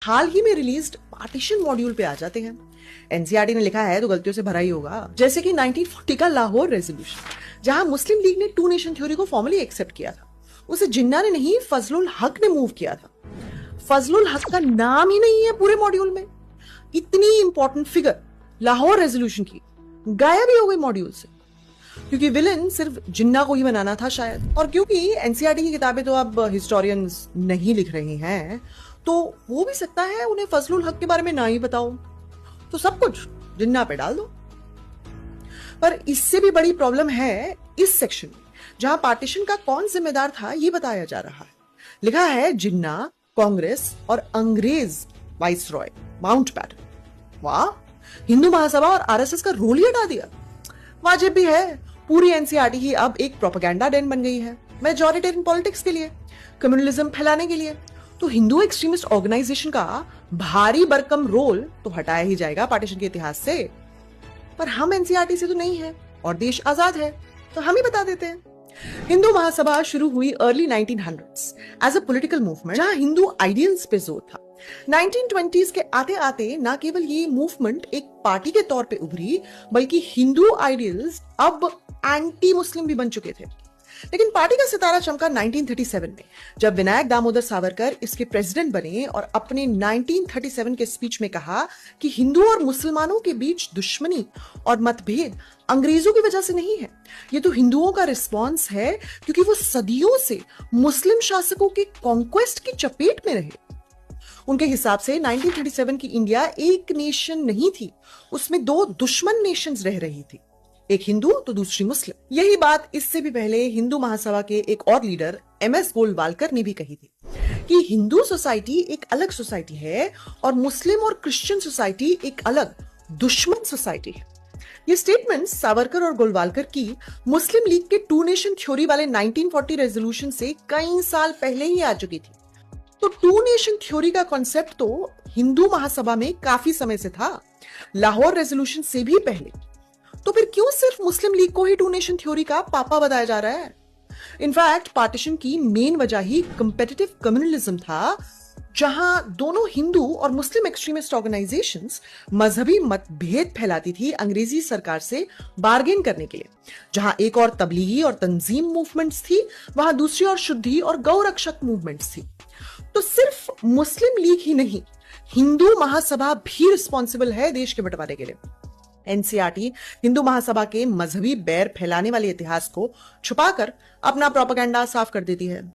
हाल ही में released partition module पे आ जाते हैं। एनसीईआरटी ने लिखा है तो गलतियों से भरा ही होगा, जैसे कि 1940 का लाहौर रेजोल्यूशन, जहां मुस्लिम लीग ने टू नेशन थ्योरी को फॉर्मली एक्सेप्ट किया था। उसे जिन्ना ने नहीं, फजलुल हक ने मूव किया था। फजलुल हक का नाम ही नहीं है पूरे मॉड्यूल में। इतनी इंपॉर्टेंट फिगर लाहौर रेजोल्यूशन की गायब ही हो गई मॉड्यूल से, क्योंकि विलन सिर्फ जिन्ना को ही बनाना था शायद। और क्योंकि एनसीईआरटी की किताबें तो अब हिस्टोरियंस नहीं लिख रहे हैं, तो हो भी सकता है उन्हें फजलुल हक के बारे में ना ही बताओ, तो सब कुछ जिन्ना पे डाल दो। पर इससे भी बड़ी प्रॉब्लम है इस सेक्शन में, जहां पार्टीशन का कौन जिम्मेदार था ये बताया जा रहा है। लिखा है जिन्ना, कांग्रेस और अंग्रेज वाइसरॉय माउंटबैटन। वाह, हिंदू महासभा और आरएसएस का रोल ही हटा दिया। वाजिब भी है, पूरी एनसीईआरटी ही अब एक प्रोपेगेंडा डेन बन गई है, मेजॉरिटेरियन पॉलिटिक्स के लिए, कम्युनलिज्म फैलाने के लिए। तो हिंदू एक्सट्रीमिस्ट ऑर्गेनाइजेशन का भारी भरकम रोल तो हटाया ही जाएगा पार्टीशन के इतिहास से। पर हम एनसीईआरटी से तो नहीं है और देश आजाद है, तो हम ही बता देते हैं। हिंदू महासभा शुरू हुई early 1900s as a political movement, जहां हिंदू आइडियल्स पे जोर था। 1920s के आते आते न केवल ये मूवमेंट एक पार्टी के तौर पे उभरी, बल्कि हिंदू आइडियल्स अब एंटी मुस्लिम भी बन चुके थे। लेकिन पार्टी का सितारा चमका 1937 में, जब विनायक दामोदर सावरकर इसके प्रेसिडेंट बने और अपने 1937 के स्पीच में कहा कि हिंदू और मुसलमानों के बीच दुश्मनी और मतभेद अंग्रेजों की वजह से नहीं है, ये तो हिंदुओं का रिस्पॉन्स है, क्योंकि वो सदियों से मुस्लिम शासकों के कॉन्क्वेस्ट की चपेट में रहे। उनके हिसाब से 1937 की इंडिया एक नेशन नहीं थी, उसमें दो दुश्मन नेशंस रह रही थी, एक हिंदू तो दूसरी मुस्लिम। यही बात इससे भी पहले हिंदू महासभा के एक और लीडर एमएस गोल्डवालकर ने भी कही थी कि हिंदू सोसाइटी एक अलग सोसाइटी है और मुस्लिम और क्रिश्चियन सोसाइटी एक अलग दुश्मन सोसाइटी है। ये स्टेटमेंट सावरकर और गोलवालकर की मुस्लिम लीग के टू नेशन थ्योरी वाले 1940 रेजोल्यूशन से कई साल पहले ही आ चुकी थी। तो टू नेशन थ्योरी का कॉन्सेप्ट तो हिंदू महासभा में काफी समय से था, लाहौर रेजोल्यूशन से भी पहले। तो फिर क्यों सिर्फ मुस्लिम लीग को ही टू नेशन थ्योरी का पापा बताया जा रहा है? इनफैक्ट पार्टीशन की मेन वजह ही कम्पिटिटिव कम्युनलिज्म था, जहां दोनों हिंदू और मुस्लिम एक्सट्रीमिस्ट ऑर्गेनाइजेशंस मजहबी मतभेद फैलाती थी अंग्रेजी सरकार से बार्गेन करने के लिए। जहां एक और तबलीगी और तंजीम मूवमेंट्स थी, वहां दूसरी और शुद्धि और गौ रक्षक मूवमेंट्स थी। तो सिर्फ मुस्लिम लीग ही नहीं, हिंदू महासभा भी रिस्पॉन्सिबल है देश के बंटवारे के लिए। एनसीईआरटी हिंदू महासभा के मजहबी बैर फैलाने वाले इतिहास को छुपाकर अपना प्रोपेगेंडा साफ कर देती है।